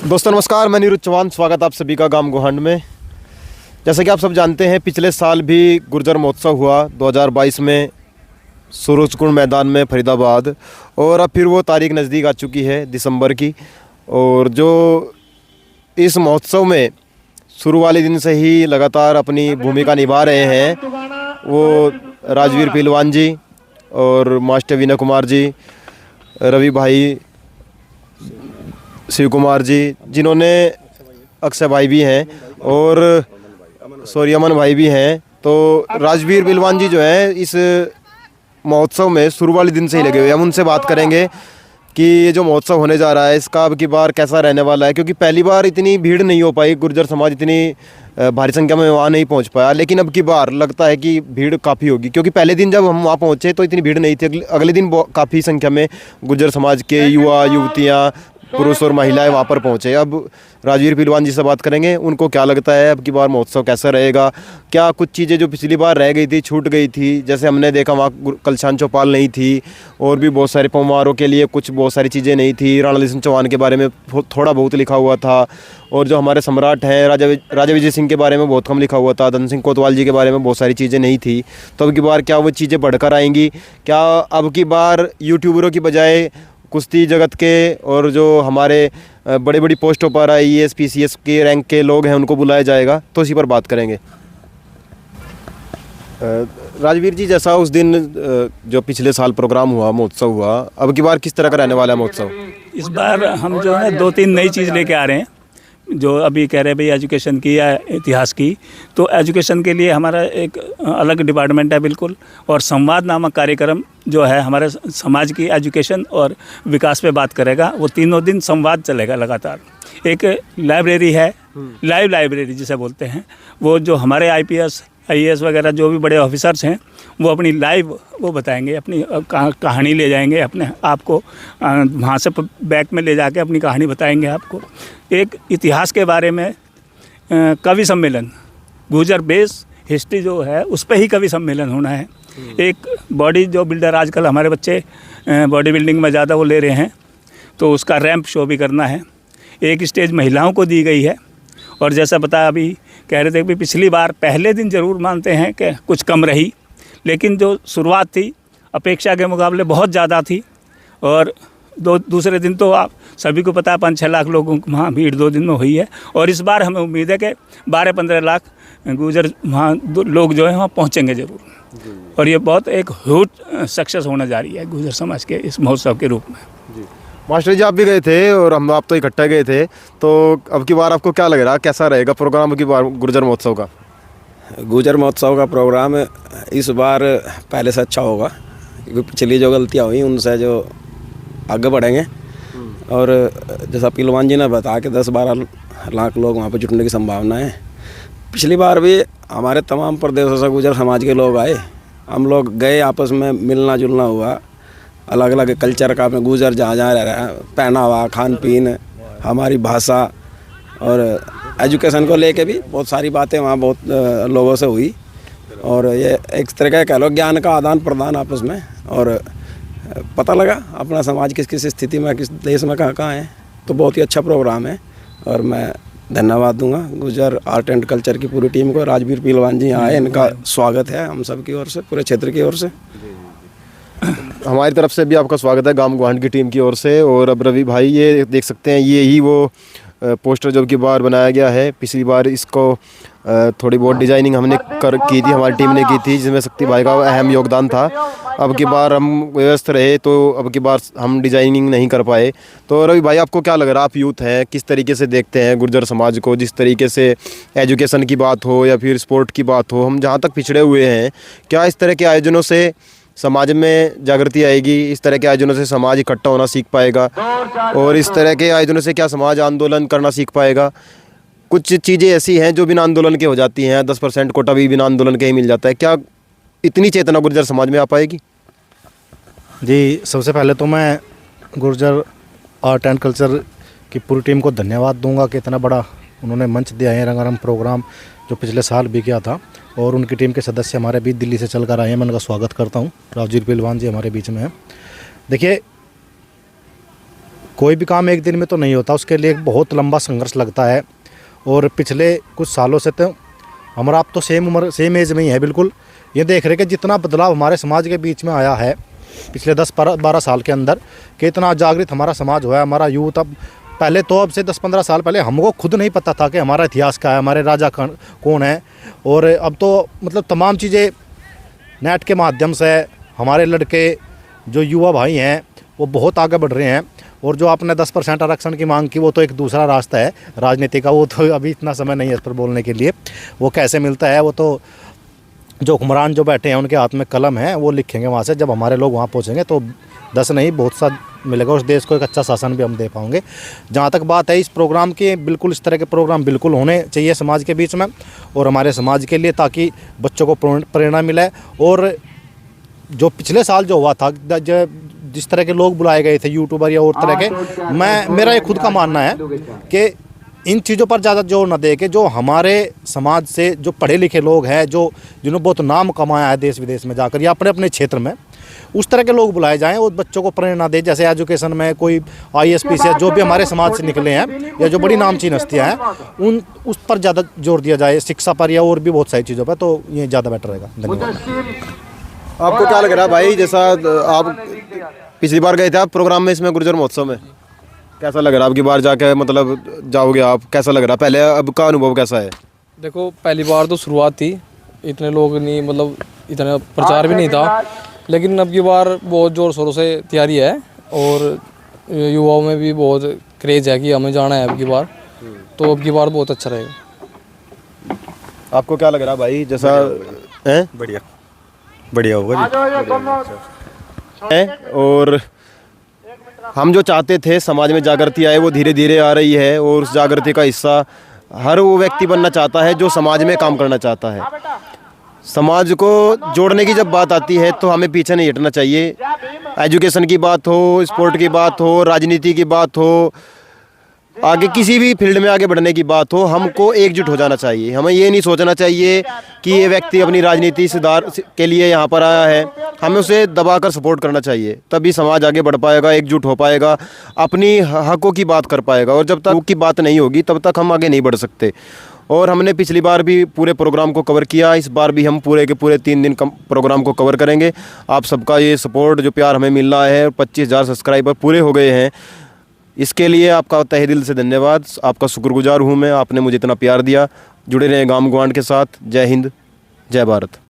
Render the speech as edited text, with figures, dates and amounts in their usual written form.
दोस्तों नमस्कार, मैं नीरज चौहान। स्वागत आप सभी का गांव गोहंड में। जैसा कि आप सब जानते हैं, पिछले साल भी गुर्जर महोत्सव हुआ 2022 में सूरजकुंड मैदान में फरीदाबाद, और अब फिर वो तारीख नज़दीक आ चुकी है दिसंबर की। और जो इस महोत्सव में शुरू वाले दिन से ही लगातार अपनी भूमिका निभा रहे हैं वो राजवीर पहलवान जी और मास्टर विनय कुमार जी, रवि भाई, शिव कुमार जी, जिन्होंने अक्षय भाई भी हैं और अमन भाई भी हैं। तो राजवीर पहलवान जी जो है इस महोत्सव में शुरू वाले दिन से ही लगे हुए हैं। हम उनसे बात करेंगे कि ये जो महोत्सव होने जा रहा है इसका अब की बार कैसा रहने वाला है, क्योंकि पहली बार इतनी भीड़ नहीं हो पाई, गुर्जर समाज इतनी भारी संख्या में वहाँ नहीं पहुँच पाया। लेकिन अब की बार लगता है कि भीड़ काफ़ी होगी, क्योंकि पहले दिन जब हम वहाँ पहुँचे तो इतनी भीड़ नहीं थी। अगले दिन काफ़ी संख्या में गुर्जर समाज के युवा युवतियाँ, पुरुष और महिलाएं वहाँ पर पहुँचे। अब राजवीर पहलवान जी से बात करेंगे, उनको क्या लगता है अब की बार महोत्सव कैसा रहेगा। क्या कुछ चीज़ें जो पिछली बार रह गई थी, छूट गई थी, जैसे हमने देखा वहाँ कलशान चौपाल नहीं थी, और भी बहुत सारे पौवारों के लिए बहुत सारी चीज़ें नहीं थी। राणा ललित सिंह चौहान के बारे में थोड़ा बहुत लिखा हुआ था, और जो हमारे सम्राट हैं राजा विजय सिंह के बारे में बहुत कम लिखा हुआ था। धन सिंह कोतवाल जी के बारे में बहुत सारी चीज़ें नहीं थी। तो अब की बार क्या वो चीज़ें बढ़कर आएंगी? क्या अब की बार यूट्यूबरों की बजाय कुश्ती जगत के और जो हमारे बड़ी बड़ी पोस्टों पर IAS PCS के रैंक के लोग हैं उनको बुलाया जाएगा? तो इसी पर बात करेंगे। राजवीर जी, जैसा उस दिन जो पिछले साल प्रोग्राम हुआ, महोत्सव हुआ, अब की बार किस तरह का रहने वाला है महोत्सव? इस बार हम जो है 2-3 नई चीज़ लेके आ रहे हैं। जो अभी कह रहे हैं भाई एजुकेशन की या इतिहास की, तो एजुकेशन के लिए हमारा एक अलग डिपार्टमेंट है बिल्कुल। और संवाद नामक कार्यक्रम जो है हमारे समाज की एजुकेशन और विकास पे बात करेगा। वो 3 दिन संवाद चलेगा लगातार। एक लाइब्रेरी है, लाइव लाइब्रेरी जिसे बोलते हैं, वो जो हमारे IPS IAS वगैरह जो भी बड़े ऑफिसर्स हैं वो अपनी लाइव वो बताएंगे, अपनी कहानी ले जाएंगे अपने आपको वहाँ से बैक में ले जाके अपनी कहानी बताएंगे आपको। एक इतिहास के बारे में कवि सम्मेलन, गुर्जर बेस हिस्ट्री जो है उस पर ही कवि सम्मेलन होना है। एक बॉडी जो बिल्डर आजकल हमारे बच्चे बॉडी बिल्डिंग में ज़्यादा वो ले रहे हैं, तो उसका रैंप शो भी करना है। एक स्टेज महिलाओं को दी गई है। और जैसा बताया, अभी कह रहे थे कि पिछली बार पहले दिन ज़रूर मानते हैं कि कुछ कम रही, लेकिन जो शुरुआत थी अपेक्षा के मुकाबले बहुत ज़्यादा थी। और दूसरे दिन तो आप सभी को पता है 5-6 लाख लोगों को वहाँ भीड़ 2 दिन में हुई है। और इस बार हमें उम्मीद है कि 12-15 लाख गुर्जर वहाँ लोग जो है वहाँ पहुँचेंगे ज़रूर। और ये बहुत एक ह्यूज सक्सेस होने जा रही है गुर्जर समाज के इस महोत्सव के रूप में। मास्टर जी, आप भी गए थे और आप तो इकट्ठा गए थे, तो अब की बार आपको क्या लग रहा है, कैसा रहेगा प्रोग्राम अब की बार गुर्जर महोत्सव का? गुर्जर महोत्सव का प्रोग्राम इस बार पहले से अच्छा होगा, क्योंकि पिछली जो गलतियाँ हुई उनसे जो आगे बढ़ेंगे। और जैसा पहलवान जी ने बताया कि 10-12 लाख लोग वहाँ पर जुटने की संभावना है। पिछली बार भी हमारे तमाम प्रदेशों से गुर्जर समाज के लोग आए, हम लोग गए, आपस में मिलना जुलना हुआ। अलग अलग कल्चर का अपने गुर्जर जहाँ जहाँ रह रहा है, पहनावा, खान पीन, हमारी भाषा और एजुकेशन को लेके भी बहुत सारी बातें वहाँ बहुत लोगों से हुई। और ये एक तरह का कह लो ज्ञान का आदान प्रदान आपस में, और पता लगा अपना समाज किस किस स्थिति में, किस देश में कहाँ कहाँ है। तो बहुत ही अच्छा प्रोग्राम है और मैं धन्यवाद दूंगा गुर्जर आर्ट एंड कल्चर की पूरी टीम को। राजवीर पहलवान जी आए, इनका स्वागत है हम सब की ओर से, पूरे क्षेत्र की ओर से। हमारी तरफ से भी आपका स्वागत है गांव गोहंड की टीम की ओर से। और अब रवि भाई, ये देख सकते हैं, ये ही वो पोस्टर जो की बार बनाया गया है। पिछली बार इसको थोड़ी बहुत डिजाइनिंग हमने की थी, हमारी टीम ने की थी, जिसमें शक्ति भाई का अहम योगदान था। अब की बार हम व्यस्त रहे तो अब की बार हम डिजाइनिंग नहीं कर पाए। तो रवि भाई, आपको क्या लग रहा है, आप यूथ हैं, किस तरीके से देखते हैं गुर्जर समाज को? जिस तरीके से एजुकेशन की बात हो या फिर स्पोर्ट की बात हो, हम जहाँ तक पिछड़े हुए हैं, क्या इस तरह के आयोजनों से समाज में जागृति आएगी? इस तरह के आयोजनों से समाज इकट्ठा होना सीख पाएगा? और इस तरह के आयोजनों से क्या समाज आंदोलन करना सीख पाएगा? कुछ चीज़ें ऐसी हैं जो बिना आंदोलन के हो जाती हैं, 10% कोटा भी बिना आंदोलन के ही मिल जाता है। क्या इतनी चेतना गुर्जर समाज में आ पाएगी? जी, सबसे पहले तो मैं गुर्जर आर्ट एंड कल्चर की पूरी टीम को धन्यवाद दूंगा कि इतना बड़ा उन्होंने मंच दिया है। रंगारंग प्रोग्राम जो पिछले साल भी किया था, और उनकी टीम के सदस्य हमारे बीच दिल्ली से चल कर आए हैं, मैं उनका स्वागत करता हूं। राजवीर पहलवान जी हमारे बीच में हैं। देखिए, कोई भी काम एक दिन में तो नहीं होता, उसके लिए एक बहुत लंबा संघर्ष लगता है। और पिछले कुछ सालों से तो हमारा आप तो सेम उम्र सेम एज में ही है बिल्कुल, ये देख रहे कि जितना बदलाव हमारे समाज के बीच में आया है पिछले 10-12 साल के अंदर, कि इतना जागृत हमारा समाज हुआ है, हमारा यूथ। अब पहले तो अब से 10-15 साल पहले हमको खुद नहीं पता था कि हमारा इतिहास क्या है, हमारे राजा कौन है। और अब तो मतलब तमाम चीज़ें नेट के माध्यम से हमारे लड़के जो युवा भाई हैं वो बहुत आगे बढ़ रहे हैं। और जो आपने 10% आरक्षण की मांग की, वो तो एक दूसरा रास्ता है राजनीति का, वो तो अभी इतना समय नहीं है इस पर बोलने के लिए। वो कैसे मिलता है, वो तो जो हुक्मरान जो बैठे हैं उनके हाथ में कलम है, वो लिखेंगे वहाँ से। जब हमारे लोग वहाँ पहुँचेंगे तो 10 नहीं बहुत सा मिलेगा, उस देश को एक अच्छा शासन भी हम दे पाएंगे। जहाँ तक बात है इस प्रोग्राम की, बिल्कुल इस तरह के प्रोग्राम बिल्कुल होने चाहिए समाज के बीच में और हमारे समाज के लिए, ताकि बच्चों को प्रेरणा मिले। और जो पिछले साल जो हुआ था, जिस तरह के लोग बुलाए गए थे यूट्यूबर या और तरह के, मेरा ये खुद का मानना है कि इन चीज़ों पर ज़्यादा जोर न दे के जो हमारे समाज से जो पढ़े लिखे लोग हैं, जो जिन्होंने बहुत नाम कमाया है देश विदेश में जाकर या अपने अपने क्षेत्र में, उस तरह के लोग बुलाए जाएं और बच्चों को प्रेरणा दे। जैसे एजुकेशन में कोई IAS से जो भी हमारे समाज से निकले हैं या जो बड़ी नामचीन हस्तियाँ हैं, उस पर ज़्यादा जोर दिया जाए, शिक्षा पर या और भी बहुत सारी चीज़ों पर, तो ये ज़्यादा बेटर रहेगा। धन्यवाद। आपको क्या लग रहा है भाई, जैसा आप पिछली बार गए थे आप प्रोग्राम में, इसमें गुर्जर महोत्सव में, कैसा लग रहा है? आपकी बार जाके मतलब जाओगे आप, कैसा लग रहा है? पहले अब का अनुभव कैसा है? देखो पहली बार तो शुरुआत थी, इतने लोग नहीं, मतलब इतना प्रचार भी नहीं था, लेकिन अब की बार बहुत ज़ोर शोरों से तैयारी है और युवाओं में भी बहुत क्रेज़ है कि हमें जाना है अब की बार, तो अब की बार बहुत अच्छा रहेगा। आपको क्या लग रहा है भाई, जैसा है? बढ़िया होगा है। और हम जो चाहते थे समाज में जागृति आए, वो धीरे धीरे आ रही है और उस जागृति का हिस्सा हर वो व्यक्ति बनना चाहता है जो समाज में काम करना चाहता है। समाज को जोड़ने की जब बात आती है तो हमें पीछे नहीं हटना चाहिए। एजुकेशन की बात हो, स्पोर्ट की बात हो, राजनीति की बात हो, आगे किसी भी फील्ड में आगे बढ़ने की बात हो, हमको एकजुट हो जाना चाहिए। हमें ये नहीं सोचना चाहिए कि ये व्यक्ति अपनी राजनीति सुधार के लिए यहाँ पर आया है, हमें उसे दबाकर सपोर्ट करना चाहिए, तभी समाज आगे बढ़ पाएगा, एकजुट हो पाएगा, अपनी हकों की बात कर पाएगा। और जब तक की बात नहीं होगी तब तक हम आगे नहीं बढ़ सकते। और हमने पिछली बार भी पूरे प्रोग्राम को कवर किया, इस बार भी हम पूरे के पूरे 3 दिन प्रोग्राम को कवर करेंगे। आप सबका ये सपोर्ट, जो प्यार हमें मिल रहा है, 25,000 सब्सक्राइबर पूरे हो गए हैं, इसके लिए आपका तहे दिल से धन्यवाद। आपका शुक्रगुजार हूँ मैं, आपने मुझे इतना प्यार दिया। जुड़े रहें गाम ग्वांड के साथ। जय हिंद, जय भारत।